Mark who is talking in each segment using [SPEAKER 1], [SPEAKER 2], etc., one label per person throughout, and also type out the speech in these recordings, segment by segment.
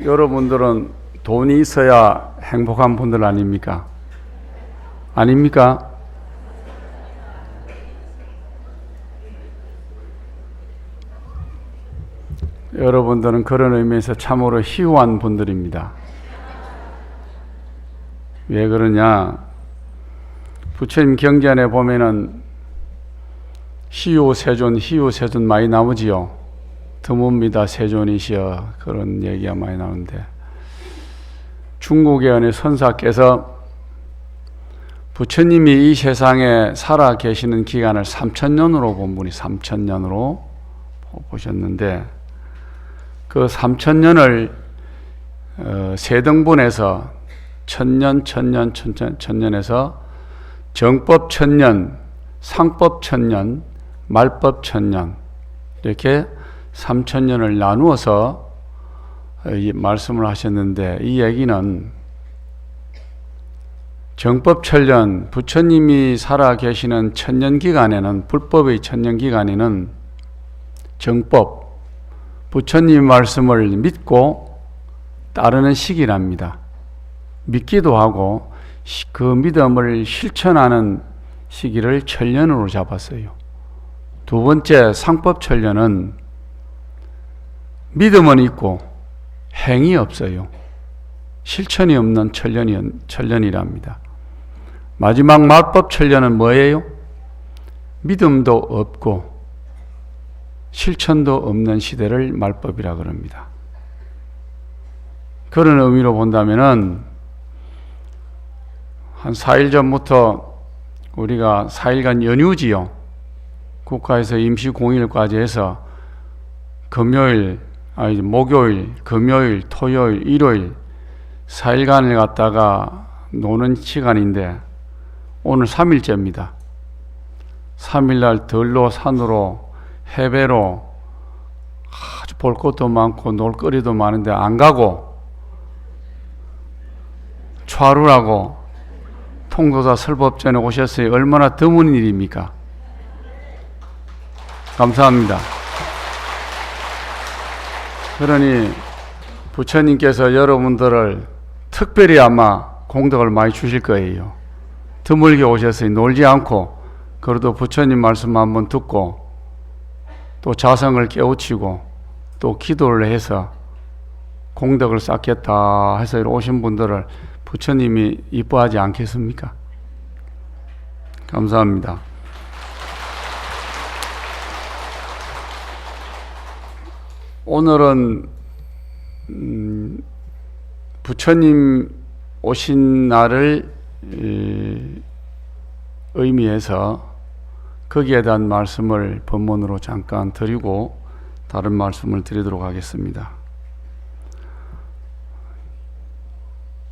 [SPEAKER 1] 여러분들은 돈이 있어야 행복한 분들 아닙니까? 아닙니까? 여러분들은 그런 의미에서 참으로 희후한 분들입니다. 왜 그러냐? 부처님 경전에 보면은 희유세존 많이 나오지요. 드뭅니다 세존이시여, 그런 얘기가 많이 나오는데, 중국의 어느 선사께서 부처님이 이 세상에 살아 계시는 기간을 3000년으로 본 분이 3000년으로 보셨는데, 그 3000년을 세 등분해서 천년에서 정법 1000년, 상법 1000년, 말법 1000년, 이렇게 3000년을 나누어서 말씀을 하셨는데, 이 얘기는 정법 1000년, 부처님이 살아 계시는 1000년 기간에는, 불법의 1000년 기간에는 정법, 부처님 말씀을 믿고 따르는 시기랍니다. 믿기도 하고 그 믿음을 실천하는 시기를 천년으로 잡았어요. 두 번째 상법 천년은 믿음은 있고 행이 없어요. 실천이 없는 천년이랍니다. 마지막 말법 천년은 뭐예요? 믿음도 없고 실천도 없는 시대를 말법이라 그럽니다. 그런 의미로 본다면은 한 4일 전부터 우리가 4일간 연휴지요. 국가에서 임시 공휴일까지 해서 목요일, 금요일, 토요일, 일요일 4일간을 갖다가 노는 시간인데, 오늘 3일째입니다. 3일날 들로 산으로 해배로 아주 볼 것도 많고 놀거리도 많은데 안 가고 차루라고 통도사 설법전에 오셨어요. 얼마나 드문 일입니까? 감사합니다. 그러니 부처님께서 여러분들을 특별히 아마 공덕을 많이 주실 거예요. 드물게 오셨으니 놀지 않고, 그래도 부처님 말씀 한번 듣고 또 자성을 깨우치고 또 기도를 해서 공덕을 쌓겠다 해서 오신 분들을 부처님이 이뻐하지 않겠습니까? 감사합니다. 오늘은 부처님 오신 날을 의미해서 거기에 대한 말씀을 본문으로 잠깐 드리고 다른 말씀을 드리도록 하겠습니다.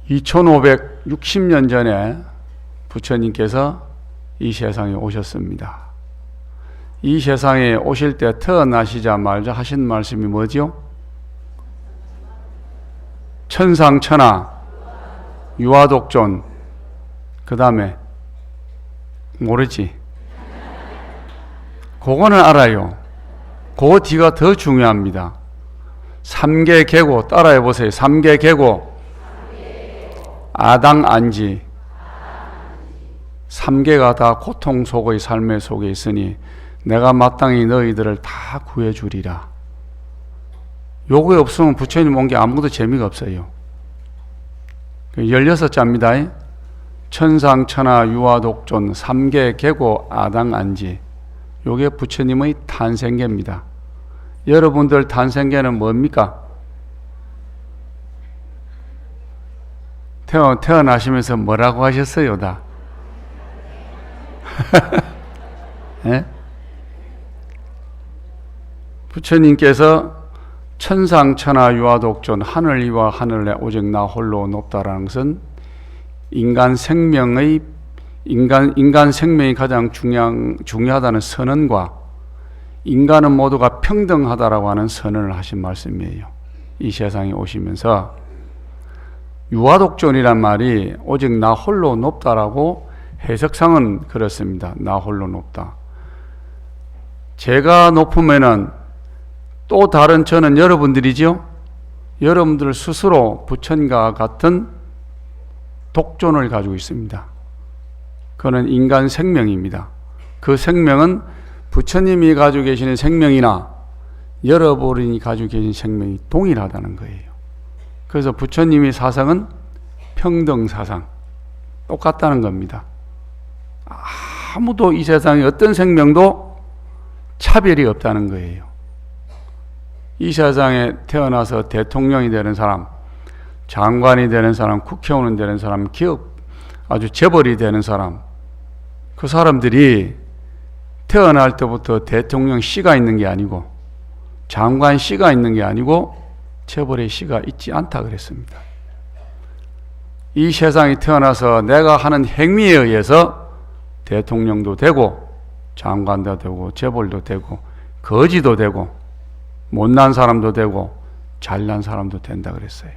[SPEAKER 1] 2560년 전에 부처님께서 이 세상에 오셨습니다. 이 세상에 오실 때 태어나시자마자 하신 말씀이 뭐죠? 천상천하 유아독존, 그 다음에 모르지? 그거는 알아요. 그 뒤가 더 중요합니다. 삼계계고, 따라해 보세요. 삼계계고, 아당안지. 3개가 다 고통 속의 삶의 속에 있으니 내가 마땅히 너희들을 다 구해주리라. 요거 없으면 부처님 온 게 아무것도 재미가 없어요. 16자입니다. 천상천하 유아독존 3계계고 아당안지. 요게 부처님의 탄생계입니다. 여러분들 탄생계는 뭡니까? 태어나시면서 뭐라고 하셨어요, 다? 네? 부처님께서 천상천하 유아독존, 하늘 위와 하늘 내 오직 나 홀로 높다라는 것은 인간 생명이 가장 중요하다는 선언과 인간은 모두가 평등하다라고 하는 선언을 하신 말씀이에요. 이 세상에 오시면서 유아독존이란 말이 오직 나 홀로 높다라고 해석상은 그렇습니다. 나 홀로 높다. 제가 높으면은 또 다른 저는 여러분들이죠? 여러분들 스스로 부처님과 같은 독존을 가지고 있습니다. 그는 인간 생명입니다. 그 생명은 부처님이 가지고 계시는 생명이나 여러분이 가지고 계신 생명이 동일하다는 거예요. 그래서 부처님의 사상은 평등사상, 똑같다는 겁니다. 아무도 이 세상에 어떤 생명도 차별이 없다는 거예요. 이 세상에 태어나서 대통령이 되는 사람, 장관이 되는 사람, 국회의원이 되는 사람, 기업 아주 재벌이 되는 사람, 그 사람들이 태어날 때부터 대통령 씨가 있는 게 아니고 장관 씨가 있는 게 아니고 재벌의 씨가 있지 않다 그랬습니다. 이 세상에 태어나서 내가 하는 행위에 의해서 대통령도 되고 장관도 되고 재벌도 되고 거지도 되고 못난 사람도 되고 잘난 사람도 된다 그랬어요.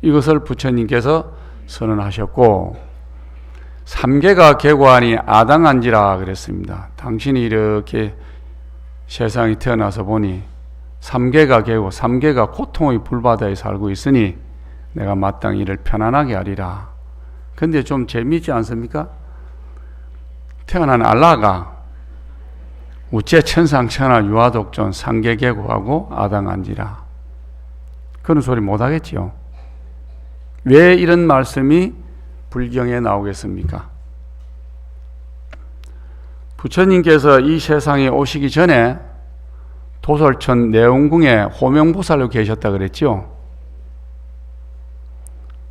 [SPEAKER 1] 이것을 부처님께서 선언하셨고, 삼계가 계고하니 아당한지라 그랬습니다. 당신이 이렇게 세상에 태어나서 보니 삼계가 계고 삼계가 고통의 불바다에 살고 있으니 내가 마땅히 이를 편안하게 하리라. 근데 좀 재미있지 않습니까? 태어난 알라가 우체 천상천하 유아독존 삼계계고하고 아당한지라 그런 소리 못하겠지요. 왜 이런 말씀이 불경에 나오겠습니까? 부처님께서 이 세상에 오시기 전에 도솔천 내원궁에 호명보살로 계셨다 그랬죠.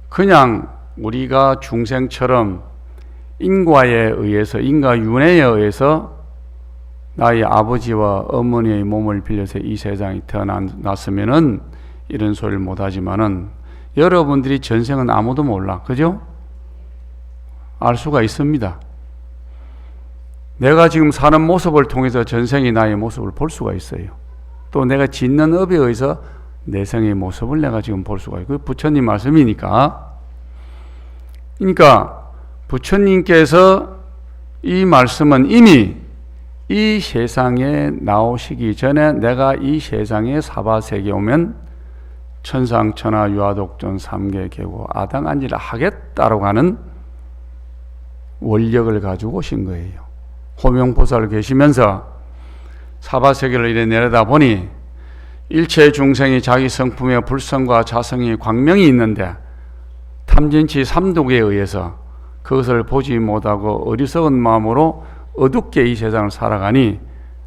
[SPEAKER 1] 그냥 우리가 중생처럼 인과에 의해서, 인과윤회에 의해서 나의 아버지와 어머니의 몸을 빌려서 이 세상에 태어났으면은 이런 소리를 못하지만은 여러분들이 전생은 아무도 몰라. 그죠? 알 수가 있습니다. 내가 지금 사는 모습을 통해서 전생의 나의 모습을 볼 수가 있어요. 또 내가 짓는 업에 의해서 내생의 모습을 내가 지금 볼 수가 있고, 부처님 말씀이니까. 그러니까 부처님께서 이 말씀은 이미 이 세상에 나오시기 전에 내가 이 세상에 사바세계 오면 천상천하 유아독존 삼계계고 아당한지라 하겠다라고 하는 원력을 가지고 오신 거예요. 호명보살 계시면서 사바세계를 이래 내려다 보니 일체 중생이 자기 성품의 불성과 자성의 광명이 있는데 탐진치 삼독에 의해서 그것을 보지 못하고 어리석은 마음으로 어둡게 이 세상을 살아가니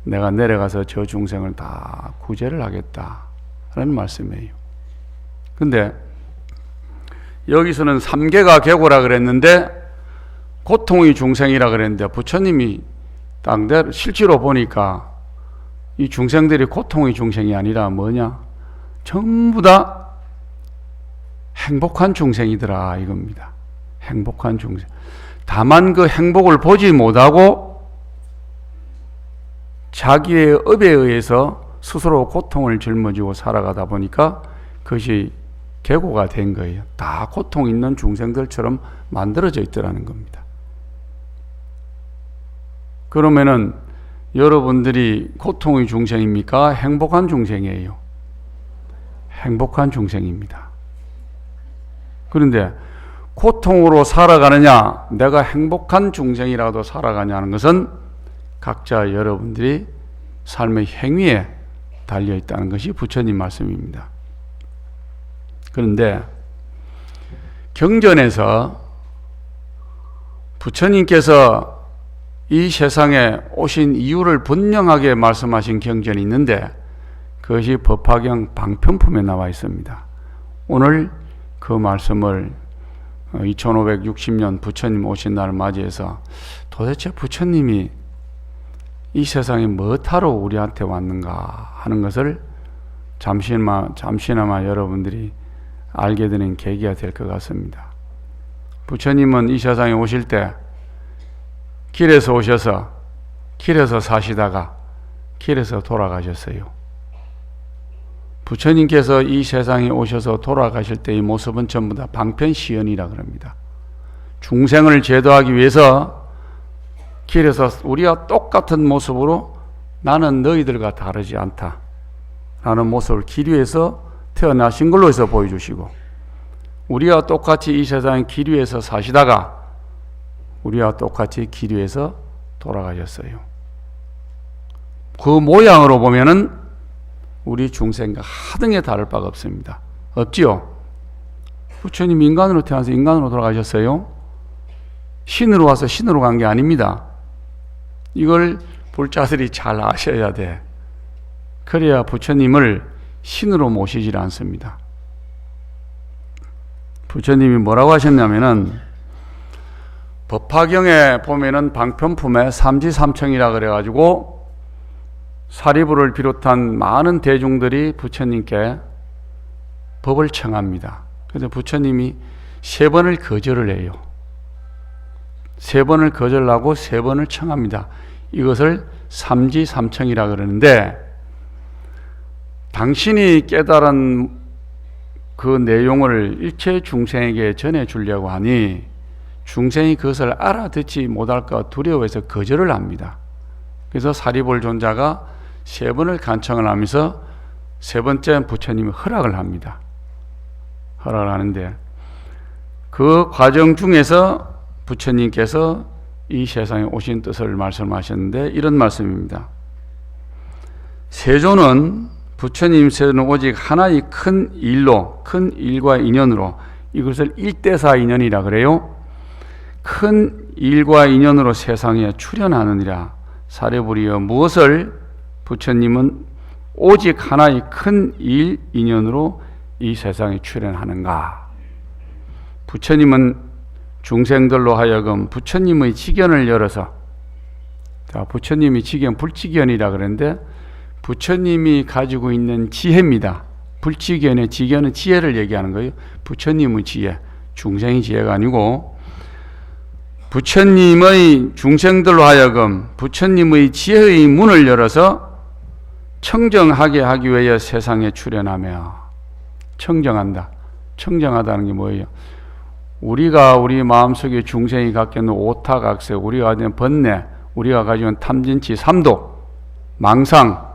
[SPEAKER 1] 내가 내려가서 저 중생을 다 구제를 하겠다라는 말씀이에요. 근데 여기서는 삼계가 계고라 그랬는데 고통의 중생이라 그랬는데 부처님이 땅대로 실제로 보니까 이 중생들이 고통의 중생이 아니라 뭐냐? 전부 다 행복한 중생이더라 이겁니다. 행복한 중생. 다만 그 행복을 보지 못하고 자기의 업에 의해서 스스로 고통을 짊어지고 살아가다 보니까 그것이 계고가 된 거예요. 다 고통 있는 중생들처럼 만들어져 있더라는 겁니다. 그러면은 여러분들이 고통의 중생입니까? 행복한 중생이에요. 행복한 중생입니다. 그런데 고통으로 살아가느냐, 내가 행복한 중생이라도 살아가냐는 것은 각자 여러분들이 삶의 행위에 달려 있다는 것이 부처님 말씀입니다. 그런데 경전에서 부처님께서 이 세상에 오신 이유를 분명하게 말씀하신 경전이 있는데 그것이 법화경 방편품에 나와 있습니다. 오늘 그 말씀을 2560년 부처님 오신 날을 맞이해서 도대체 부처님이 이 세상에 뭐하러 우리한테 왔는가 하는 것을 잠시나마 여러분들이 알게 되는 계기가 될 것 같습니다. 부처님은 이 세상에 오실 때 길에서 오셔서 길에서 사시다가 길에서 돌아가셨어요. 부처님께서 이 세상에 오셔서 돌아가실 때의 모습은 전부 다 방편시연이라 그럽니다. 중생을 제도하기 위해서 길에서 우리와 똑같은 모습으로 나는 너희들과 다르지 않다 라는 모습을 기류에서 태어나신 걸로 해서 보여주시고, 우리와 똑같이 이 세상 기류에서 사시다가 우리와 똑같이 기류에서 돌아가셨어요. 그 모양으로 보면은 우리 중생과 하등에 다를 바가 없습니다. 없지요? 부처님 인간으로 태어나서 인간으로 돌아가셨어요. 신으로 와서 신으로 간 게 아닙니다. 이걸 불자들이 잘 아셔야 돼. 그래야 부처님을 신으로 모시질 않습니다. 부처님이 뭐라고 하셨냐면은, 법화경에 보면은 방편품에 삼지삼청이라 그래가지고 사리부를 비롯한 많은 대중들이 부처님께 법을 청합니다. 그래서 부처님이 3번을 거절을 해요. 3번을 거절하고 3번을 청합니다. 이것을 삼지삼청이라 그러는데, 당신이 깨달은 그 내용을 일체 중생에게 전해주려고 하니 중생이 그것을 알아듣지 못할까 두려워해서 거절을 합니다. 그래서 사리볼 존자가 3번을 간청을 하면서 3번째 부처님이 허락을 합니다. 허락을 하는데, 그 과정 중에서 부처님께서 이 세상에 오신 뜻을 말씀하셨는데 이런 말씀입니다. 세조는, 부처님 세조는 오직 하나의 큰 일로, 큰 일과 인연으로, 이것을 일대사 인연이라 그래요. 큰 일과 인연으로 세상에 출현하느니라. 사례부리여, 무엇을 부처님은 오직 하나의 큰 일, 인연으로 이 세상에 출현하는가? 부처님은 중생들로 하여금 부처님의 지견을 열어서, 자, 부처님이 지견, 불지견이라 그러는데 부처님이 가지고 있는 지혜입니다. 불지견의 지견은 지혜를 얘기하는 거예요. 부처님의 지혜, 중생의 지혜가 아니고, 부처님의 중생들로 하여금 부처님의 지혜의 문을 열어서 청정하게 하기 위해 세상에 출현하며, 청정한다. 청정하다는 게 뭐예요? 우리가 우리 마음속에 중생이 갖게 있는 오탁, 악색, 우리가 가지고 있는 번뇌, 우리가 가지고 있는 탐진치, 삼독, 망상,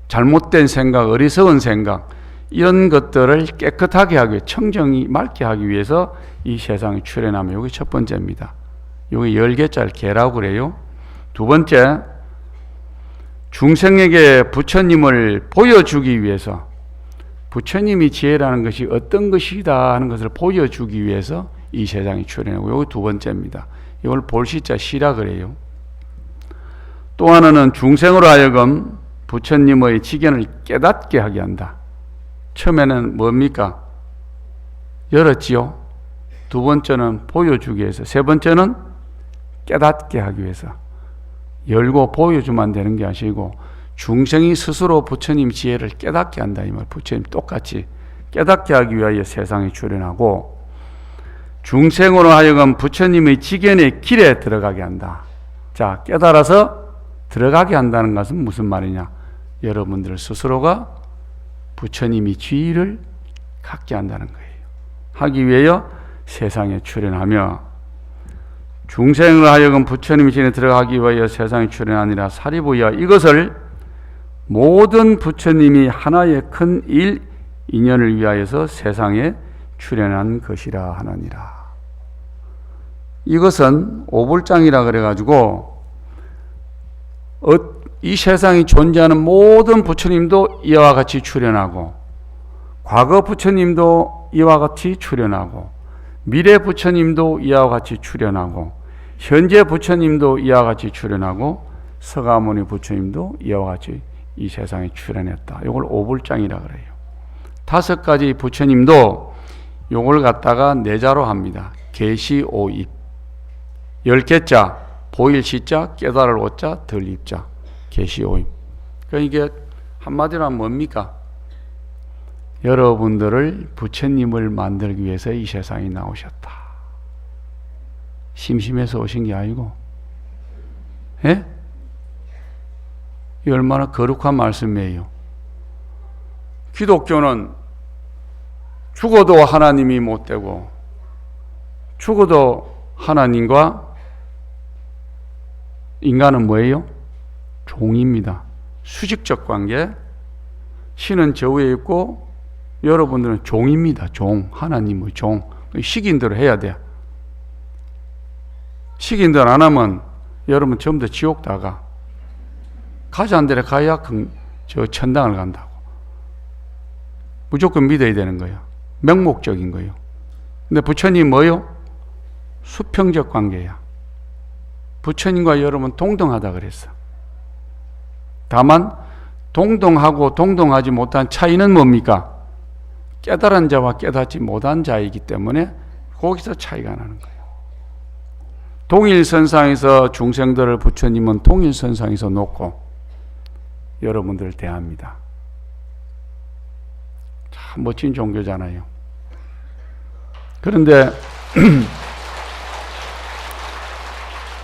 [SPEAKER 1] 잘못된 생각, 어리석은 생각, 이런 것들을 깨끗하게 하기 위해, 청정이 맑게 하기 위해서 이 세상에 출현하며, 이게 첫 번째입니다. 이게 10개짜리 개라고 그래요. 두 번째, 중생에게 부처님을 보여주기 위해서, 부처님이 지혜라는 것이 어떤 것이다 하는 것을 보여주기 위해서 이 세상에 출현하고, 이게 두 번째입니다. 이걸 볼시자 시라 그래요. 또 하나는 중생으로 하여금 부처님의 지견을 깨닫게 하게 한다. 처음에는 뭡니까? 열었지요. 두 번째는 보여주기 위해서, 세 번째는 깨닫게 하기 위해서. 열고 보여주면 되는 게 아니고 중생이 스스로 부처님 지혜를 깨닫게 한다 이 말. 부처님 똑같이 깨닫게 하기 위하여 세상에 출현하고, 중생으로 하여금 부처님의 지견의 길에 들어가게 한다. 자, 깨달아서 들어가게 한다는 것은 무슨 말이냐? 여러분들 스스로가 부처님의 지위를 갖게 한다는 거예요. 하기 위하여 세상에 출현하며, 중생으로 하여금 부처님의 지혜에 들어가기 위하여 세상에 출현하니라. 사리부여, 이것을 모든 부처님이 하나의 큰 일, 인연을 위하여서 세상에 출현한 것이라 하느니라. 이것은 오불장이라 그래가지고 이 세상에 존재하는 모든 부처님도 이와 같이 출현하고, 과거 부처님도 이와 같이 출현하고, 미래 부처님도 이와 같이 출현하고, 현재 부처님도 이와 같이 출현하고, 서가모니 부처님도 이와 같이 이 세상에 출현했다. 이걸 오불장이라 그래요. 5가지 부처님도 이걸 갖다가 내자로 합니다. 계시오입. 10개자, 보일 시자, 깨달을 오자, 들 입자. 계시오입. 그러니까 이게 한마디로 하면 뭡니까? 여러분들을 부처님을 만들기 위해서 이 세상에 나오셨다. 심심해서 오신 게 아니고, 예? 이 얼마나 거룩한 말씀이에요. 기독교는 죽어도 하나님이 못 되고, 죽어도 하나님과 인간은 뭐예요? 종입니다. 수직적 관계. 신은 저 위에 있고 여러분들은 종입니다. 종. 하나님의 종. 시킨 대로 해야 돼요. 시킨 대로 안 하면 여러분 전부 다 지옥 다가. 가자는 데로 가야 저 천당을 간다고. 무조건 믿어야 되는 거예요. 명목적인 거예요. 근데 부처님 뭐요? 수평적 관계야. 부처님과 여러분 동등하다 그랬어. 다만 동등하고 동등하지 못한 차이는 뭡니까? 깨달은 자와 깨닫지 못한 자이기 때문에 거기서 차이가 나는 거예요. 동일선상에서 중생들을 부처님은 동일선상에서 놓고 여러분들을 대합니다. 참 멋진 종교잖아요. 그런데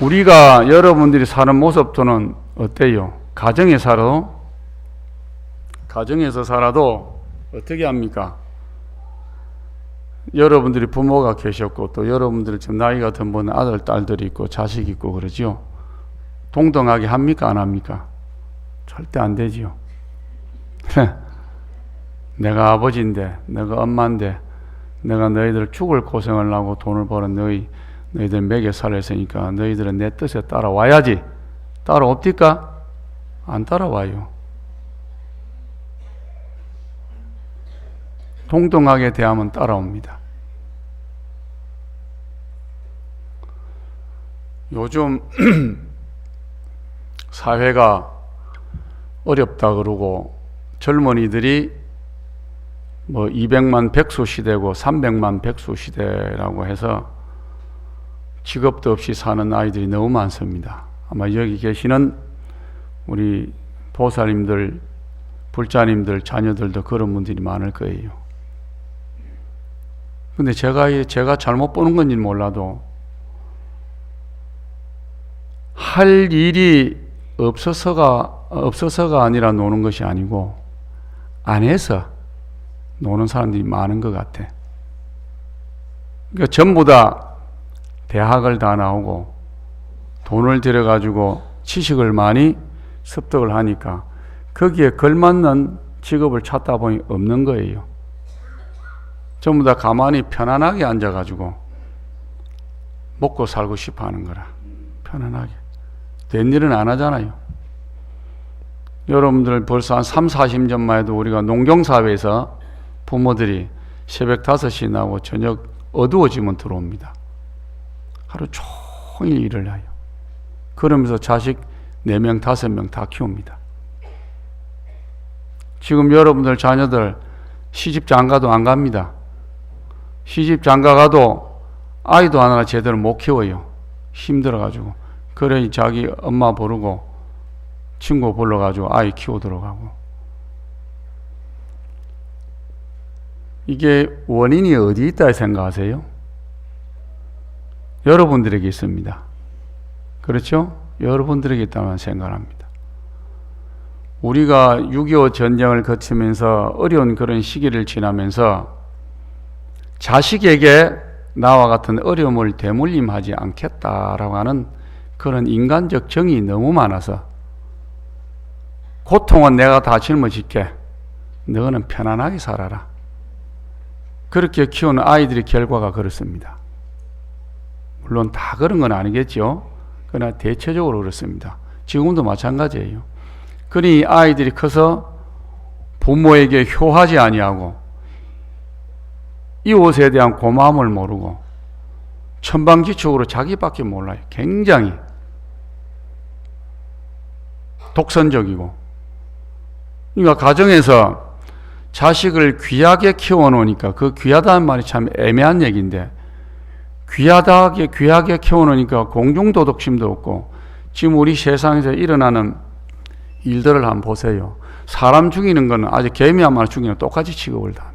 [SPEAKER 1] 우리가 여러분들이 사는 모습도는 어때요? 가정에서 살아도 어떻게 합니까? 여러분들이 부모가 계셨고 또 여러분들이 좀 나이가 든 분 아들, 딸들이 있고 자식이 있고 그러지요. 동등하게 합니까? 안 합니까? 절대 안 되지요. 내가 아버지인데, 내가 엄마인데, 내가 너희들 죽을 고생을 하고 돈을 벌어 너희들 먹여 살렸으니까 너희들은 내 뜻에 따라와야지. 따라옵니까? 안 따라와요. 동등하게 대하면 따라옵니다. 요즘 사회가 어렵다 그러고 젊은이들이 뭐 200만 백수 시대고 300만 백수 시대라고 해서 직업도 없이 사는 아이들이 너무 많습니다. 아마 여기 계시는 우리 보살님들, 불자님들, 자녀들도 그런 분들이 많을 거예요. 근데 제가 잘못 보는 건지 몰라도 할 일이 없어서가 아니라 노는 것이 아니고 안 해서 노는 사람들이 많은 것 같아. 그러니까 전부 다 대학을 다 나오고 돈을 들여가지고 지식을 많이 습득을 하니까 거기에 걸맞는 직업을 찾다 보니 없는 거예요. 전부 다 가만히 편안하게 앉아가지고 먹고 살고 싶어 하는 거라. 편안하게. 된 일은 안 하잖아요. 여러분들 벌써 한 3, 40년만 해도 우리가 농경사회에서 부모들이 새벽 5시 나오고 저녁 어두워지면 들어옵니다. 하루 종일 일을 해요. 그러면서 자식 4명, 5명 다 키웁니다. 지금 여러분들 자녀들 시집 장가도 안 갑니다. 시집 장가 가도 아이도 하나 제대로 못 키워요. 힘들어가지고. 그러니 자기 엄마 부르고 친구 불러가지고 아이 키우도록 하고. 이게 원인이 어디 있다 생각하세요? 여러분들에게 있습니다. 그렇죠? 여러분들에게 있다고 생각합니다. 우리가 6.25 전쟁을 거치면서 어려운 그런 시기를 지나면서 자식에게 나와 같은 어려움을 대물림하지 않겠다라고 하는 그런 인간적 정이 너무 많아서 고통은 내가 다 짊어질게. 너는 편안하게 살아라. 그렇게 키우는 아이들의 결과가 그렇습니다. 물론 다 그런 건 아니겠죠. 그러나 대체적으로 그렇습니다. 지금도 마찬가지예요. 그러니 아이들이 커서 부모에게 효하지 아니하고 이웃에 대한 고마움을 모르고 천방지축으로 자기밖에 몰라요. 굉장히 독선적이고. 그러니까 가정에서 자식을 귀하게 키워놓으니까 그 귀하다는 말이 참 애매한 얘기인데 귀하게 키워놓으니까 공중도덕심도 없고 지금 우리 세상에서 일어나는 일들을 한번 보세요. 사람 죽이는 건 아주 개미 한 마리 죽이는 똑같이 취급을 다 합니다.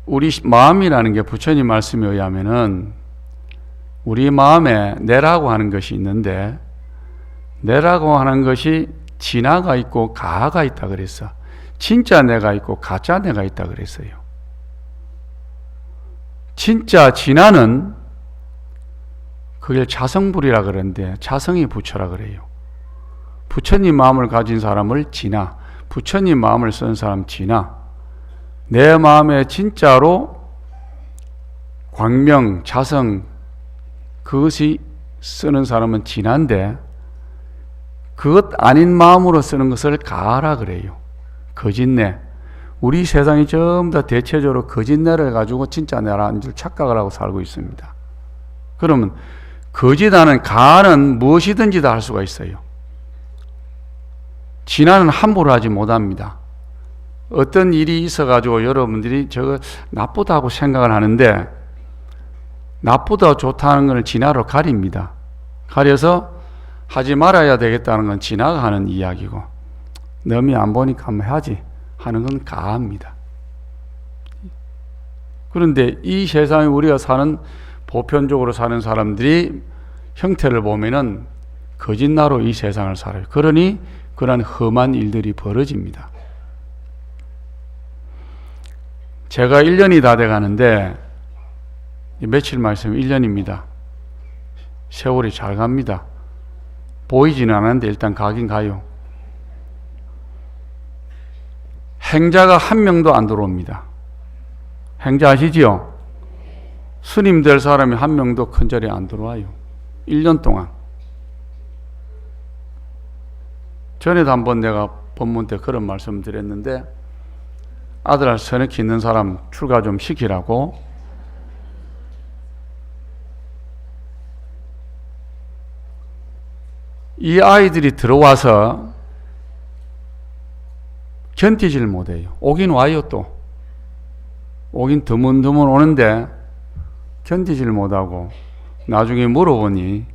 [SPEAKER 1] 우리 마음이라는 게 부처님 말씀에 의하면은 우리 마음에 내라고 하는 것이 있는데 내라고 하는 것이 진화가 있고 가하가 있다 그랬어. 진짜 내가 있고 가짜 내가 있다 그랬어요. 진짜 진화는 그걸 자성불이라 그러는데 자성이 부처라 그래요. 부처님 마음을 가진 사람을 지나, 부처님 마음을 쓴 사람 지나, 내 마음에 진짜로 광명, 자성, 그것이 쓰는 사람은 진한데, 그것 아닌 마음으로 쓰는 것을 가라 그래요. 거짓내. 우리 세상이 전부 다 대체적으로 거짓내를 가지고 진짜 내라는 줄 착각을 하고 살고 있습니다. 그러면 거짓하는 가는 무엇이든지 다 할 수가 있어요. 진화는 함부로 하지 못합니다. 어떤 일이 있어가지고 여러분들이 저거 나쁘다고 생각을 하는데, 나쁘다 좋다는 걸 진화로 가립니다. 가려서 하지 말아야 되겠다는 건 진화가 하는 이야기고, 남이 안 보니까 한번 하지 하는 건 가합니다. 그런데 이 세상에 우리가 사는, 보편적으로 사는 사람들이 형태를 보면은 거짓나로 이 세상을 살아요. 그러니 그러한 험한 일들이 벌어집니다. 제가 1년이 다 돼 가는데, 며칠만 있으면 1년입니다. 세월이 잘 갑니다. 보이지는 않았는데 일단 가긴 가요. 행자가 한 명도 안 들어옵니다. 행자 아시지요? 스님 될 사람이 한 명도 큰 자리에 안 들어와요. 1년 동안. 전에도 한번 내가 법문 때 그런 말씀 드렸는데, 아들 서너키 있는 사람 출가 좀 시키라고, 이 아이들이 들어와서 견디질 못해요. 오긴 와요. 또 오긴 드문드문 오는데 견디질 못하고, 나중에 물어보니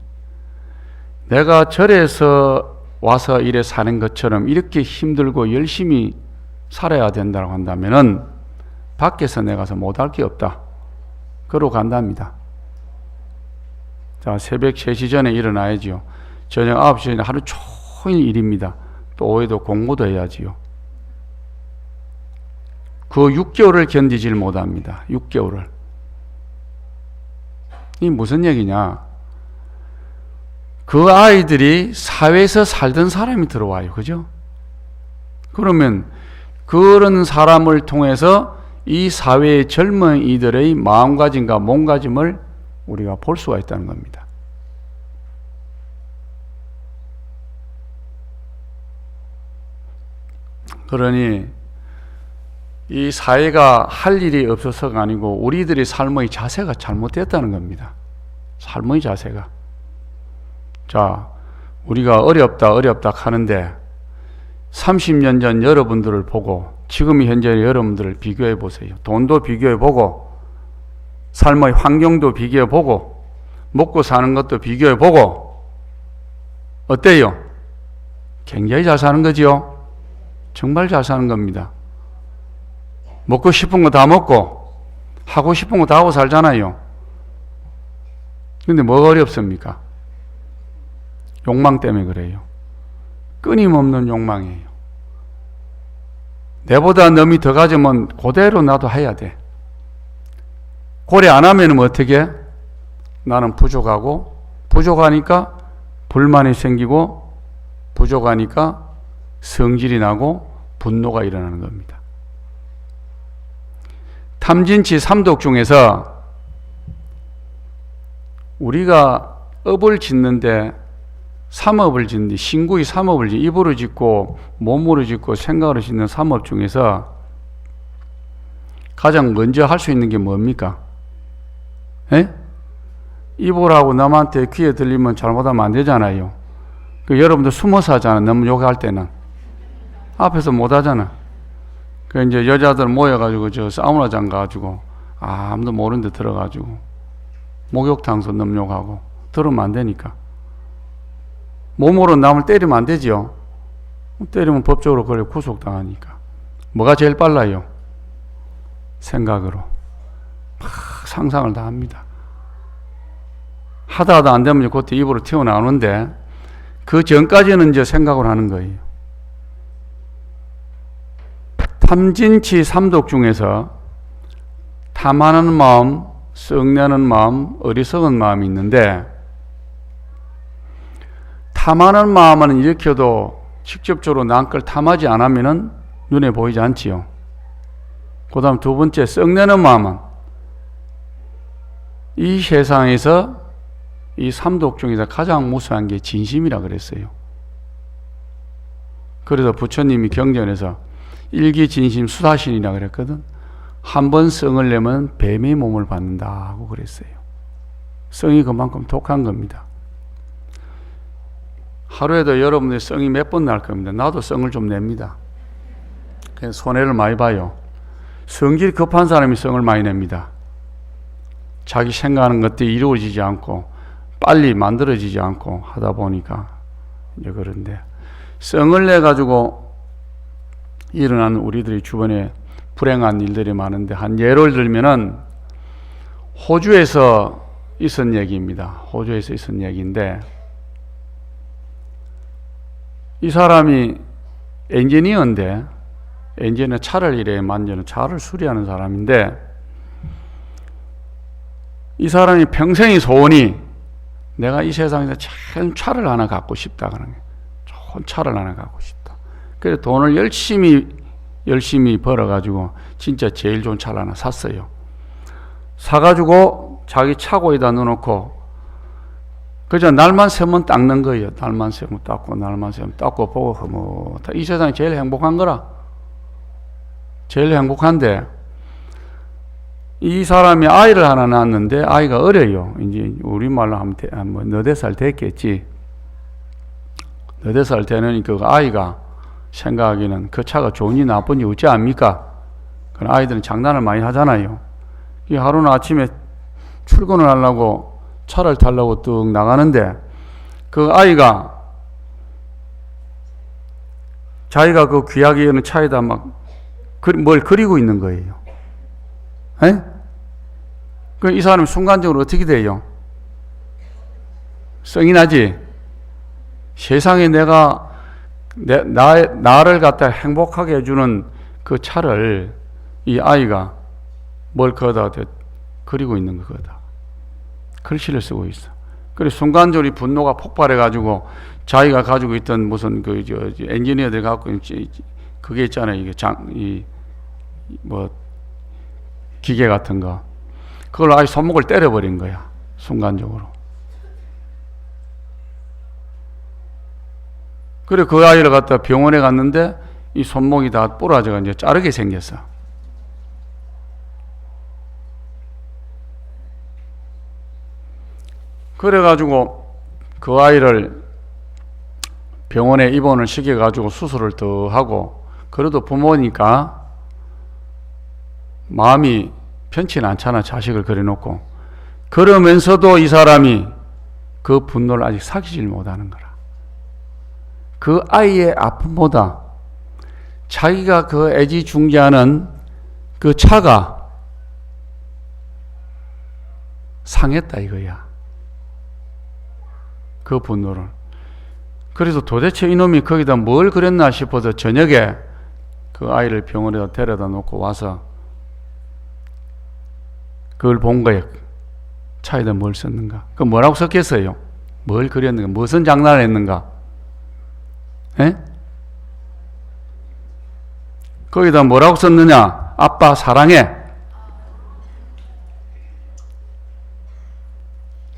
[SPEAKER 1] 내가 절에서 와서 이래 사는 것처럼 이렇게 힘들고 열심히 살아야 된다고 한다면은 밖에서 내가서 못할 게 없다. 그러고 간답니다. 자, 새벽 3시 전에 일어나야지요. 저녁 9시 전에 하루 종일 일입니다. 또 오후에도 공부도 해야지요. 그 6개월을 견디질 못합니다. 6개월을. 이 무슨 얘기냐? 그 아이들이 사회에서 살던 사람이 들어와요. 그죠? 그러면 그런 사람을 통해서 이 사회의 젊은이들의 마음가짐과 몸가짐을 우리가 볼 수가 있다는 겁니다. 그러니 이 사회가 할 일이 없어서가 아니고 우리들의 삶의 자세가 잘못됐다는 겁니다. 삶의 자세가. 자, 우리가 어렵다 하는데 30년 전 여러분들을 보고 지금 현재 여러분들을 비교해 보세요. 돈도 비교해 보고, 삶의 환경도 비교해 보고, 먹고 사는 것도 비교해 보고, 어때요? 굉장히 잘 사는 거지요? 정말 잘 사는 겁니다. 먹고 싶은 거 다 먹고 하고 싶은 거 다 하고 살잖아요. 근데 뭐가 어렵습니까? 욕망 때문에 그래요. 끊임없는 욕망이에요. 내보다 남이 더 가지면 그대로 나도 해야 돼. 고려 안 하면 어떻게? 나는 부족하고, 부족하니까 불만이 생기고, 부족하니까 성질이 나고 분노가 일어나는 겁니다. 탐진치 삼독 중에서 우리가 업을 짓는데, 삼업을 짓는데, 신구의 삼업을 짓고, 입으로 짓고 몸으로 짓고 생각으로 짓는 삼업 중에서 가장 먼저 할 수 있는 게 뭡니까? 에? 입으로 하고 남한테 귀에 들리면 잘못하면 안 되잖아요. 여러분들 숨어서 하잖아. 너무 욕할 때는 앞에서 못 하잖아. 이제 여자들 모여가지고 저 사우나장 가가지고 아무도 모르는 데 들어가지고 목욕탕에서 너무 욕하고 들으면 안 되니까. 몸으로 남을 때리면 안 되죠. 때리면 법적으로 그걸 구속당하니까. 뭐가 제일 빨라요? 생각으로 막 상상을 다 합니다. 하다 안 되면 그때 입으로 튀어나오는데, 그 전까지는 이제 생각을 하는 거예요. 탐진치 삼독 중에서 탐하는 마음, 썩내는 마음, 어리석은 마음이 있는데, 탐하는 마음은 일으켜도 직접적으로 남 걸 탐하지 않으면 눈에 보이지 않지요. 그 다음 두 번째, 썩내는 마음은 이 세상에서 이 삼독 중에서 가장 무수한 게 진심이라 그랬어요. 그래서 부처님이 경전에서 일기진심 수사신이라 그랬거든. 한 번 성을 내면 뱀의 몸을 받는다고 그랬어요. 성이 그만큼 독한 겁니다. 하루에도 여러분들 성이 몇 번 날 겁니다. 나도 성을 좀 냅니다. 그래서 손해를 많이 봐요. 성질 급한 사람이 성을 많이 냅니다. 자기 생각하는 것들이 이루어지지 않고 빨리 만들어지지 않고 하다 보니까 이제 그런데 성을 내 가지고 일어난 우리들의 주변에 불행한 일들이 많은데 한 예를 들면은 호주에서 있은 얘기입니다. 호주에서 있은 얘기인데 이 사람이 엔지니어인데 엔지니어 차를 이래 만드는 차를 수리하는 사람인데 이 사람이 평생의 소원이 내가 이 세상에서 참 차를 하나 갖고 싶다 그러는 거예요. 좋은 차를 하나 갖고 싶다. 그래서 돈을 열심히 벌어가지고 진짜 제일 좋은 차를 하나 샀어요. 사가지고 자기 차고에다 넣어놓고 그저 날만 새면 닦는 거예요. 날만 새면 닦고 날만 새면 닦고 보고 뭐 이 세상이 제일 행복한 거라. 제일 행복한데 이 사람이 아이를 하나 낳았는데 아이가 어려요. 이제 우리말로 하면 뭐 너댓 살 됐겠지. 너댓 살 되는 그 아이가 생각하기는 그 차가 좋은지 나쁜지 어찌 압니까? 그 아이들은 장난을 많이 하잖아요. 이 하루는 아침에 출근을 하려고 차를 타려고 뚝 나가는데 그 아이가 자기가 그 귀하게 여는 차에다 막 뭘 그리고 있는 거예요. 에? 그 이 사람이 순간적으로 어떻게 돼요? 성이 나지? 세상에 나를 갖다 행복하게 해주는 그 차를 이 아이가 뭘 거기다 그리고 있는 거다. 글씨를 쓰고 있어. 그래서 순간적으로 분노가 폭발해가지고 자기가 가지고 있던 무슨 엔지니어들 갖고 그게 있잖아요. 이게 뭐 기계 같은 거. 그걸 아예 손목을 때려버린 거야. 순간적으로. 그래 그 아이를 갖다 병원에 갔는데 이 손목이 다 부러져가 이제 자르게 생겼어. 그래가지고 그 아이를 병원에 입원을 시켜가지고 수술을 더 하고 그래도 부모니까 마음이 편치는 않잖아. 자식을 그려놓고. 그러면서도 이 사람이 그 분노를 아직 삭히질 못하는 거라. 그 아이의 아픔보다 자기가 그 애지중지하는 그 차가 상했다 이거야. 그 분노를. 그래서 도대체 이놈이 거기다 뭘 그랬나 싶어서 저녁에 그 아이를 병원에다 데려다 놓고 와서 그걸 본 거예요. 차에다 뭘 썼는가. 그 뭐라고 썼겠어요? 뭘 그렸는가? 무슨 장난을 했는가? 에? 거기다 뭐라고 썼느냐? 아빠 사랑해.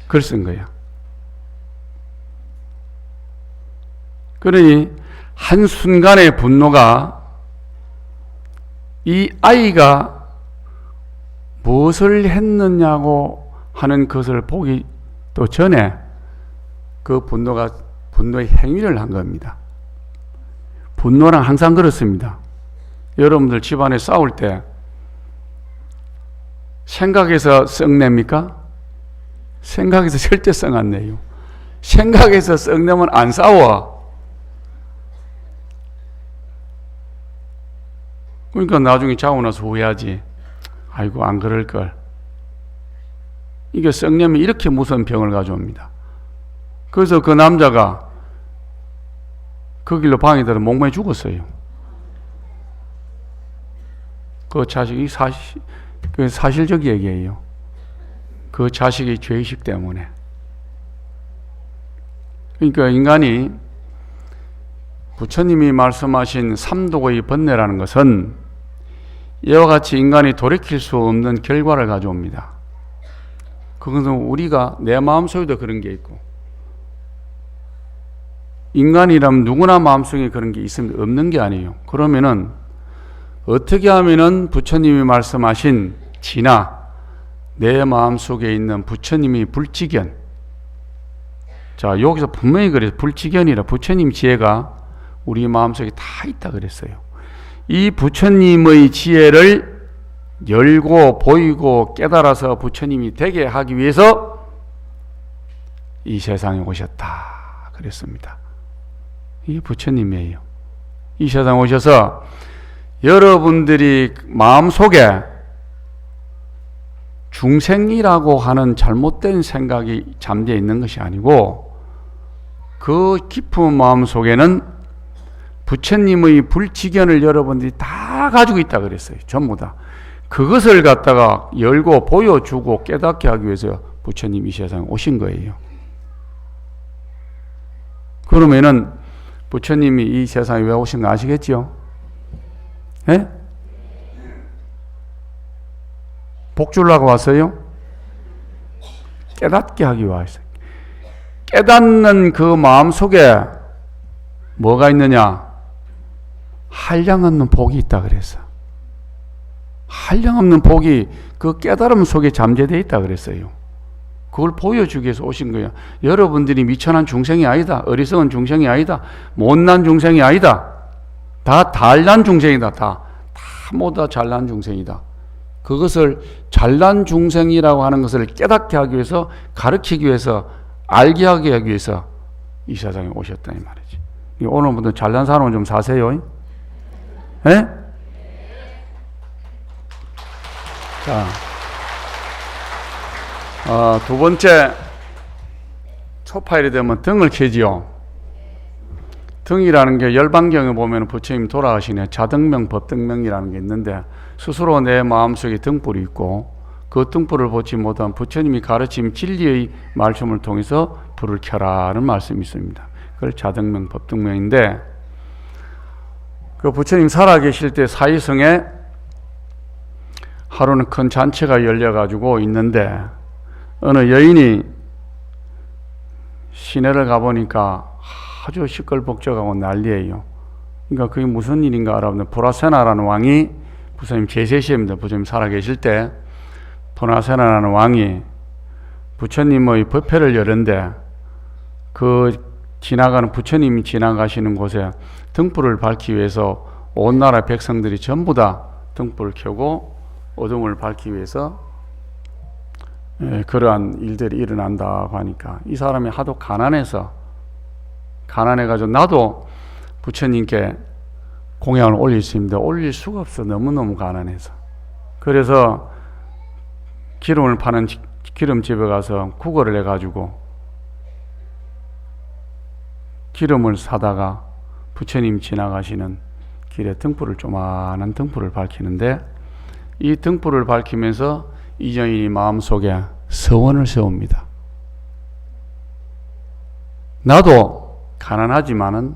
[SPEAKER 1] 그걸 쓴 거야. 그러니 한순간의 분노가 이 아이가 무엇을 했느냐고 하는 것을 보기 또 전에 그 분노의 행위를 한 겁니다. 분노는 항상 그렇습니다. 여러분들 집안에 싸울 때 생각해서 썩냅니까? 생각해서 절대 썩 안 내요. 생각해서 썩내면 안 싸워. 그러니까 나중에 자고 나서 후회하지. 아이고 안 그럴걸. 이게 썩내면 이렇게 무서운 병을 가져옵니다. 그래서 그 남자가 그 길로 방에 들어 목매에 죽었어요. 그 자식이 그 사실적 얘기예요. 그 자식의 죄의식 때문에. 그러니까 인간이 부처님이 말씀하신 삼독의 번뇌라는 것은 이와 같이 인간이 돌이킬 수 없는 결과를 가져옵니다. 그것은 우리가 내 마음속에도 그런 게 있고, 인간이라면 누구나 마음속에 그런 게 있으면 없는 게 아니에요. 그러면은 어떻게 하면은 부처님이 말씀하신 진화, 내 마음속에 있는 부처님이 불지견, 자 여기서 분명히 그래서 불지견이라 부처님 지혜가 우리 마음속에 다 있다 그랬어요. 이 부처님의 지혜를 열고 보이고 깨달아서 부처님이 되게 하기 위해서 이 세상에 오셨다 그랬습니다. 이게 부처님이에요. 이 세상에 오셔서 여러분들이 마음속에 중생이라고 하는 잘못된 생각이 잠재어 있는 것이 아니고, 그 깊은 마음속에는 부처님의 불지견을 여러분들이 다 가지고 있다 그랬어요. 전부 다. 그것을 갖다가 열고 보여주고 깨닫게 하기 위해서 부처님이 이 세상에 오신 거예요. 그러면은 부처님이 이 세상에 왜 오신 거 아시겠죠? 예? 복 주려고 왔어요? 깨닫게 하기 위해서. 깨닫는 그 마음 속에 뭐가 있느냐? 한량없는 복이 있다 그랬어. 한량없는 복이 그 깨달음 속에 잠재되어 있다 그랬어요. 그걸 보여주기 위해서 오신 거예요. 여러분들이 미천한 중생이 아니다. 어리석은 중생이 아니다. 못난 중생이 아니다. 다 잘난 중생이다. 다 모두 다 잘난 중생이다. 그것을 잘난 중생이라고 하는 것을 깨닫게 하기 위해서, 가르치기 위해서, 알게 하기 위해서 이 세상에 오셨다 이 말이지. 오늘부터 잘난 사람은 좀 사세요. 예? 자, 두 번째, 초파일이 되면 등을 켜지요. 등이라는 게 열반경에 보면 부처님 돌아가시네 자등명, 법등명이라는 게 있는데, 스스로 내 마음속에 등불이 있고 그 등불을 보지 못한 부처님이 가르침 진리의 말씀을 통해서 불을 켜라는 말씀이 있습니다. 그걸 자등명, 법등명인데, 그 부처님 살아계실 때 사이성에 하루는 큰 잔치가 열려가지고 있는데, 어느 여인이 시내를 가보니까 아주 시끌벅적하고 난리예요. 그러니까 그게 무슨 일인가 알아보면, 보라세나라는 왕이, 부처님 제3시입니다. 부처님 살아계실 때 보라세나라는 왕이 부처님의 법회를 여는데, 그 지나가는, 부처님이 지나가시는 곳에 등불을 밝기 위해서 온 나라 백성들이 전부 다 등불을 켜고 어둠을 밝기 위해서 그러한 일들이 일어난다고 하니까, 이 사람이 하도 가난해가지고 나도 부처님께 공양을 올릴 수 있는데 올릴 수가 없어. 너무너무 가난해서. 그래서 기름을 파는 기름집에 가서 구걸을 해가지고 기름을 사다가 부처님 지나가시는 길에 등불을, 조그마한 등불을 밝히는데, 이 등불을 밝히면서 이 여인이 마음속에 서원을 세웁니다. 나도 가난하지만은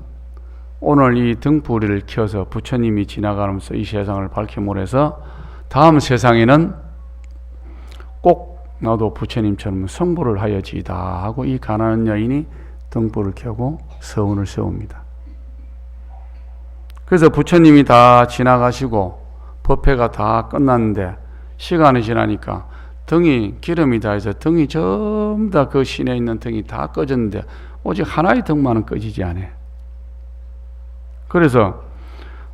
[SPEAKER 1] 오늘 이 등불을 켜서 부처님이 지나가면서 이 세상을 밝힘으로 해서 다음 세상에는 꼭 나도 부처님처럼 성불을 하여지이다 하고, 이 가난한 여인이 등불을 켜고 서원을 세웁니다. 그래서 부처님이 다 지나가시고 법회가 다 끝났는데, 시간이 지나니까 등이, 기름이 다 해서 등이 전부 다 그 시내에 있는 등이 다 꺼졌는데 오직 하나의 등만은 꺼지지 않아요. 그래서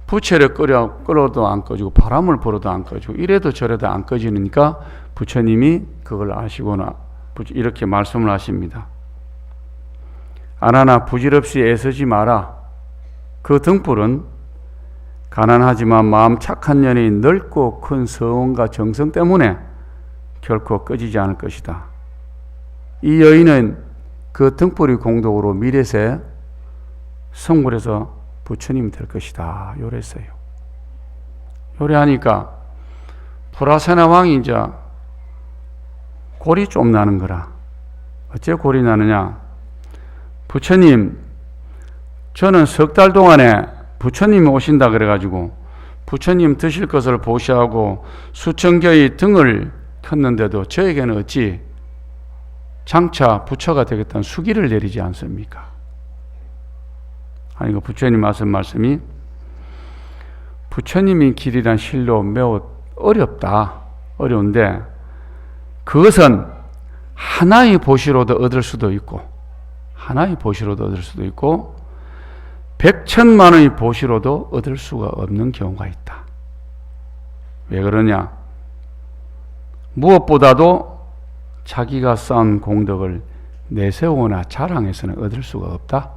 [SPEAKER 1] 부채를 끌어도 안 꺼지고 바람을 불어도 안 꺼지고 이래도 저래도 안 꺼지니까 부처님이 그걸 아시거나 이렇게 말씀을 하십니다. 아나나 부질없이 애쓰지 마라. 그 등불은 가난하지만 마음 착한 년의 넓고 큰 서원과 정성 때문에 결코 꺼지지 않을 것이다. 이 여인은 그 등불의 공덕으로 미래세 성불에서 부처님이 될 것이다 요랬어요. 요래하니까 보라세나 왕이 이제 골이 좀 나는 거라. 어째 골이 나느냐? 부처님, 저는 석 달 동안에 부처님이 오신다 그래가지고 부처님 드실 것을 보시하고 수천 개의 등을 켰는데도 저에게는 어찌 장차 부처가 되겠다는 수기를 내리지 않습니까? 아니, 그 부처님 하신 말씀이 부처님이 길이란 실로 매우 어려운데 그것은 하나의 보시로도 얻을 수도 있고 백천만의 보시로도 얻을 수가 없는 경우가 있다. 왜 그러냐? 무엇보다도 자기가 쌓은 공덕을 내세우거나 자랑해서는 얻을 수가 없다.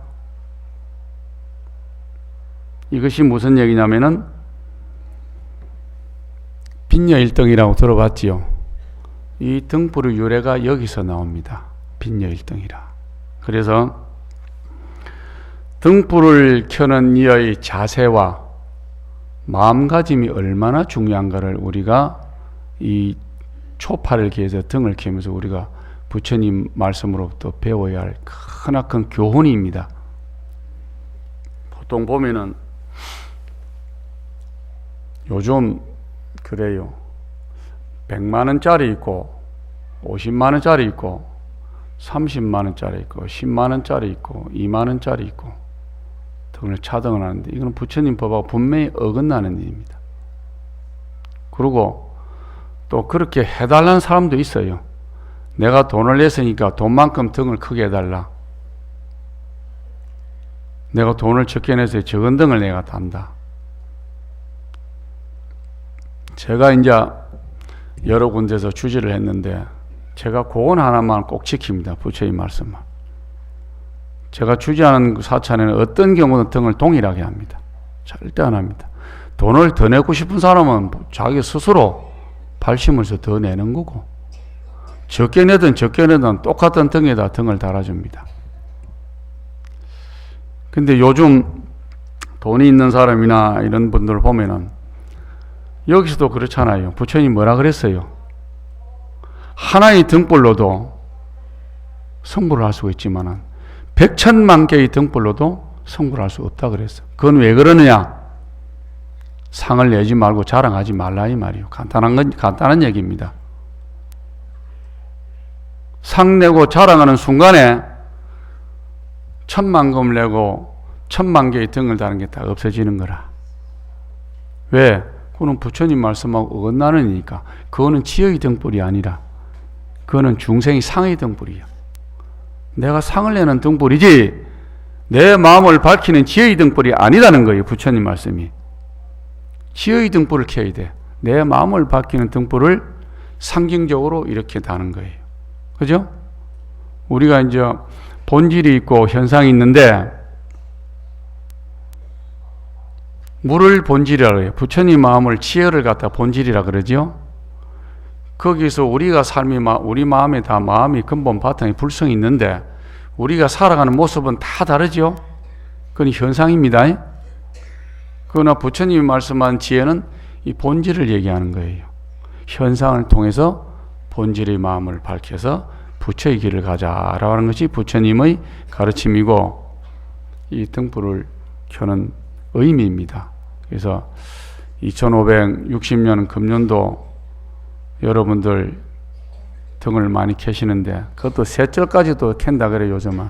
[SPEAKER 1] 이것이 무슨 얘기냐면은 빈여일등이라고 들어봤지요. 이 등불의 유래가 여기서 나옵니다. 빈여일등이라. 그래서 등불을 켜는 이의 자세와 마음가짐이 얼마나 중요한가를 우리가 이 초파를 기해서 등을 켜면서 우리가 부처님 말씀으로부터 배워야 할 크나큰 교훈입니다. 보통 보면은 요즘 그래요. 100만 원짜리 있고 50만 원짜리 있고 30만 원짜리 있고 10만 원짜리 있고 2만 원짜리 있고 등을 차등을 하는데 이거는 부처님 법하고 분명히 어긋나는 일입니다. 그리고 또 그렇게 해달라는 사람도 있어요. 내가 돈을 냈으니까 돈만큼 등을 크게 해달라. 내가 돈을 적게 내서 적은 등을 내가 단다. 제가 이제 여러 군데서 주지를 했는데 제가 그건 하나만 꼭 지킵니다. 부처님 말씀만. 제가 주지하는 사찰에는 어떤 경우는 등을 동일하게 합니다. 절대 안 합니다. 돈을 더 내고 싶은 사람은 자기 스스로 발심을서 더 내는 거고 적게 내든 똑같은 등에다 등을 달아줍니다. 근데 요즘 돈이 있는 사람이나 이런 분들 보면은 여기서도 그렇잖아요. 부처님 뭐라 그랬어요? 하나의 등불로도 성불을 할 수가 있지만은 100천만 개의 등불로도 성불을 할 수 없다 그랬어. 그건 왜 그러느냐? 상을 내지 말고 자랑하지 말라 이 말이에요. 간단한 얘기입니다. 상 내고 자랑하는 순간에 1000만 금을 내고 1000만 개의 등을 다는 게 다 없어지는 거라. 왜? 그거는 부처님 말씀하고 어긋나는 이니까. 그거는 지의 등불이 아니라 그거는 중생이 상의 등불이야. 내가 상을 내는 등불이지 내 마음을 밝히는 지의 등불이 아니라는 거예요. 부처님 말씀이. 지의 등불을 켜야 돼. 내 마음을 밝히는 등불을 상징적으로 이렇게 다는 거예요. 그죠? 우리가 이제 본질이 있고 현상이 있는데 물을 본질이라고 해요. 부처님 마음을 지혜를 갖다 본질이라 그러죠. 거기서 우리가 우리 마음에 다 마음이 근본 바탕에 불성이 있는데 우리가 살아가는 모습은 다 다르죠. 그건 현상입니다. 그러나 부처님이 말씀한 지혜는 이 본질을 얘기하는 거예요. 현상을 통해서 본질의 마음을 밝혀서 부처의 길을 가자라고 하는 것이 부처님의 가르침이고 이 등불을 켜는 의미입니다. 그래서 2560년 금년도 여러분들 등을 많이 켜시는데 그것도 세 절까지도 켠다 그래요. 요즘은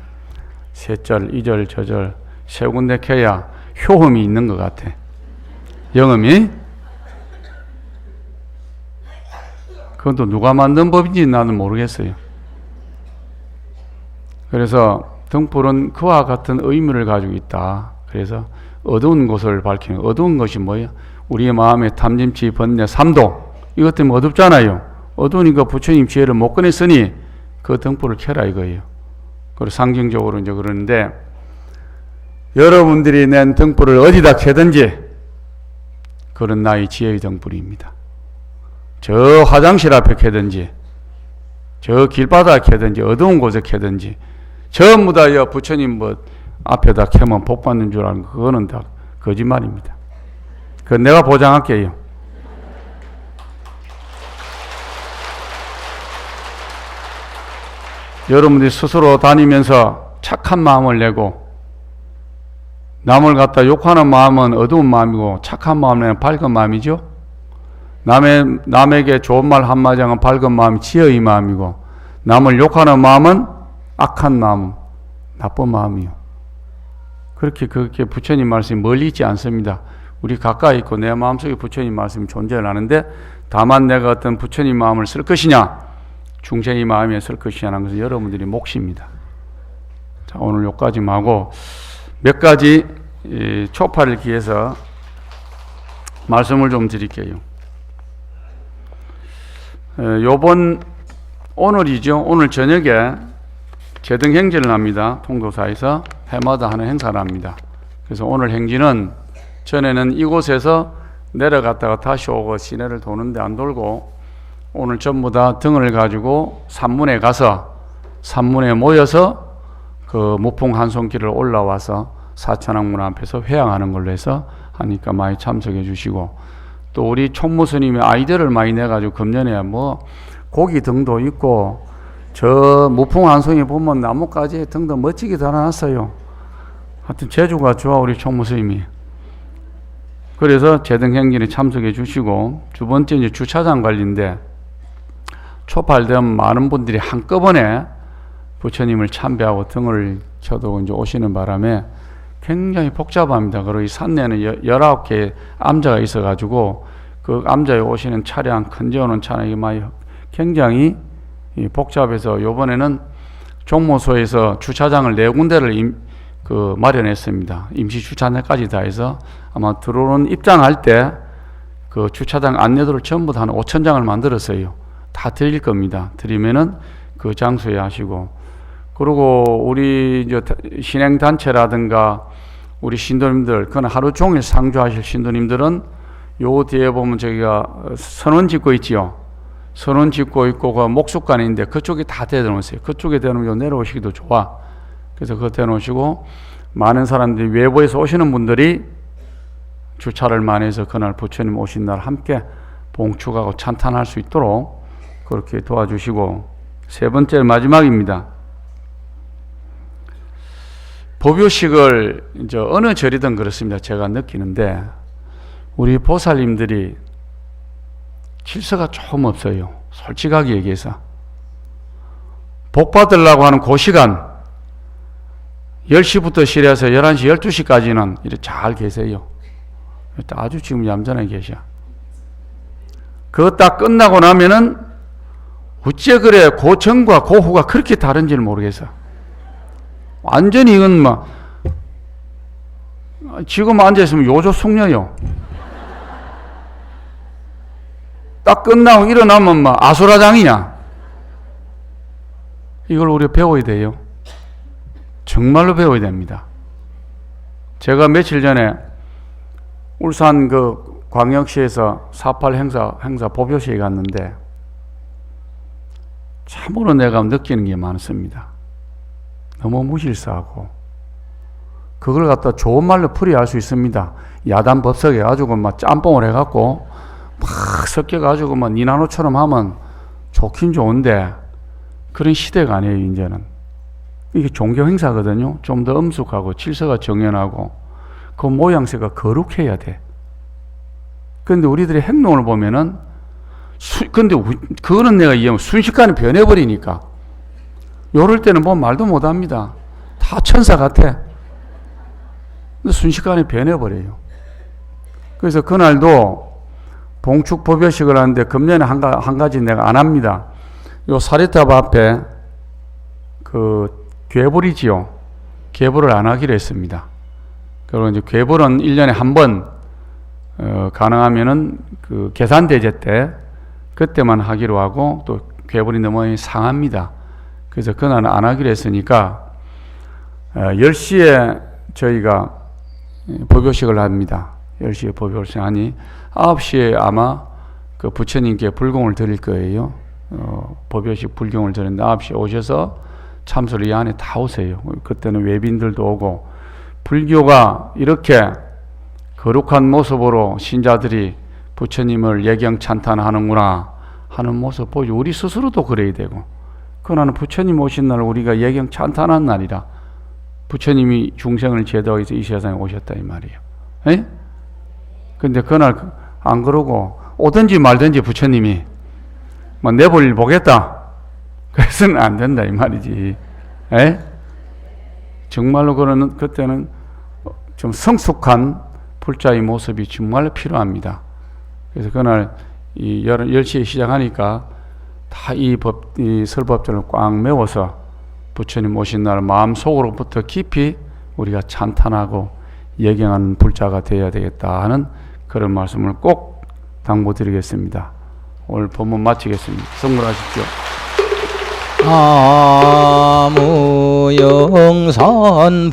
[SPEAKER 1] 세 절, 이 절, 저 절 세 군데 켜야 효험이 있는 것 같아. 영음이. 그건 또 누가 만든 법인지 나는 모르겠어요. 그래서 등불은 그와 같은 의미를 가지고 있다. 그래서 어두운 곳을 밝히는, 어두운 것이 뭐예요? 우리의 마음에 탐진치, 번뇌, 삼도, 이것 때문에 어둡잖아요. 어두우니까 부처님 지혜를 못 꺼냈으니 그 등불을 켜라 이거예요. 그리고 상징적으로 이제 그러는데 여러분들이 낸 등불을 어디다 켜든지 그런 나의 지혜의 등불입니다. 저 화장실 앞에 켜든지 저 길바닥에 켜든지 어두운 곳에 켜든지 전부 다 부처님 앞에다 켜면 복 받는 줄 아는 그거는 다 거짓말입니다. 그건 내가 보장할게요. 여러분들이 스스로 다니면서 착한 마음을 내고, 남을 갖다 욕하는 마음은 어두운 마음이고 착한 마음은 밝은 마음이죠. 남에게 좋은 말 한마디 하면 밝은 마음이 지혜의 마음이고, 남을 욕하는 마음은 악한 마음, 나쁜 마음이요. 그렇게 부처님 말씀이 멀리 있지 않습니다. 우리 가까이 있고 내 마음속에 부처님 말씀이 존재를 하는데, 다만 내가 어떤 부처님 마음을 쓸 것이냐, 중생의 마음에 쓸 것이냐 하는 것은 여러분들이 몫입니다. 자, 오늘 여기까지만 하고 몇 가지 초파를 기해서 말씀을 좀 드릴게요. 오늘이죠. 오늘 저녁에 제등행진을 합니다. 통도사에서 해마다 하는 행사를 합니다. 그래서 오늘 행진은 전에는 이곳에서 내려갔다가 다시 오고 시내를 도는데 안 돌고, 오늘 전부 다 등을 가지고 산문에 가서 산문에 모여서 그 무풍 한송길을 올라와서 사천왕문 앞에서 회향하는 걸로 해서 하니까 많이 참석해 주시고, 또 우리 총무 스님이 아이디어를 많이 내가지고 금년에 뭐 고기 등도 있고, 저 무풍 한송에 보면 나뭇가지에 등도 멋지게 달아놨어요. 하여튼 재주가 좋아 우리 총무 스님이. 그래서 제등행진에 참석해 주시고, 두 번째 이제 주차장 관리인데, 초팔되면 많은 분들이 한꺼번에 부처님을 참배하고 등을 켜두고 이제 오시는 바람에 굉장히 복잡합니다. 그리고 이 산내는 19개의 암자가 있어가지고 그 암자에 오시는 차량, 큰제 오는 차량이 많이 굉장히 복잡해서 요번에는 종모소에서 주차장을 4군데를 마련했습니다. 임시 주차장까지 다 해서 아마 들어오는 입장할 때 그 주차장 안내도를 전부 다 한 5,000장을 만들었어요. 다 드릴 겁니다. 드리면은 그 장소에 하시고, 그리고 우리 이제 신행단체라든가 우리 신도님들, 그건 하루 종일 상주하실 신도님들은 요 뒤에 보면 저기가 선원 짓고 있지요. 선원 짓고 있고 그 목숫간인데 그쪽에 다 대놓으세요. 그쪽에 대놓으면 내려오시기도 좋아. 그래서 그거 대놓으시고, 많은 사람들이 외부에서 오시는 분들이 주차를 많이 해서 그날 부처님 오신 날 함께 봉축하고 찬탄할 수 있도록 그렇게 도와주시고, 세 번째 마지막입니다. 법요식을 이제 어느 절이든 그렇습니다. 제가 느끼는데 우리 보살님들이 질서가 조금 없어요. 솔직하게 얘기해서. 복 받으려고 하는 그 시간 10시부터 시래서 11시, 12시까지는 이렇게 잘 계세요. 아주 지금 얌전하게 계셔. 그거 딱 끝나고 나면은 어째 그래 고전과 고후가 그렇게 다른지를 모르겠어. 완전히 이건 막 지금 앉아있으면 요조 숙녀요. 딱 끝나고 일어나면 막 아수라장이냐. 이걸 우리가 배워야 돼요. 정말로 배워야 됩니다. 제가 며칠 전에 울산 그 광역시에서 4.8 행사 법요식에 갔는데 참으로 내가 느끼는 게 많습니다. 너무 무질서하고, 그걸 갖다 좋은 말로 풀이할 수 있습니다. 야단 법석에 가지고 막 짬뽕을 해갖고 막 섞여가지고 막 니나노처럼 하면 좋긴 좋은데 그런 시대가 아니에요. 이제는 이게 종교 행사거든요. 좀 더 엄숙하고 질서가 정연하고 그 모양새가 거룩해야 돼. 그런데 우리들의 행동을 보면은 근데 그거는 내가 이해하면 순식간에 변해버리니까 요럴 때는 뭐 말도 못합니다. 다 천사 같아. 근데 순식간에 변해버려요. 그래서 그날도 봉축 법요식을 하는데 금년에 한 가지 내가 안 합니다. 요 사리탑 앞에 그 괴불이지요. 괴불을 안 하기로 했습니다. 그리고 이제 괴불은 1년에 한 번 가능하면은 그 계산대제 때 그때만 하기로 하고, 또 괴불이 너무 상합니다. 그래서 그날은 안 하기로 했으니까 10시에 저희가 법요식을 합니다. 10시에 법요식 하니 9시에 아마 그 부처님께 불공을 드릴 거예요. 법요식 불경을 드리는데 9시에 오셔서 참소리 안에 다 오세요. 그때는 외빈들도 오고, 불교가 이렇게 거룩한 모습으로 신자들이 부처님을 예경 찬탄하는구나 하는 모습 보여. 우리 스스로도 그래야 되고, 그날은 부처님 오신 날 우리가 예경 찬탄한 날이라 부처님이 중생을 제도하기 위해서 이 세상에 오셨다 이 말이에요. 에? 근데 그날 안 그러고 오든지 말든지 부처님이 뭐 내볼 일 보겠다. 그래서는 안 된다 이 말이지. 에? 정말로 그때는 좀 성숙한 불자의 모습이 정말로 필요합니다. 그래서 그날 이 10시에 시작하니까 다 이 설법들을 꽉 메워서 부처님 오신 날 마음속으로부터 깊이 우리가 찬탄하고 예경하는 불자가 되어야 되겠다 하는 그런 말씀을 꼭 당부드리겠습니다. 오늘 본문 마치겠습니다. 성불하십시오.
[SPEAKER 2] 아무영산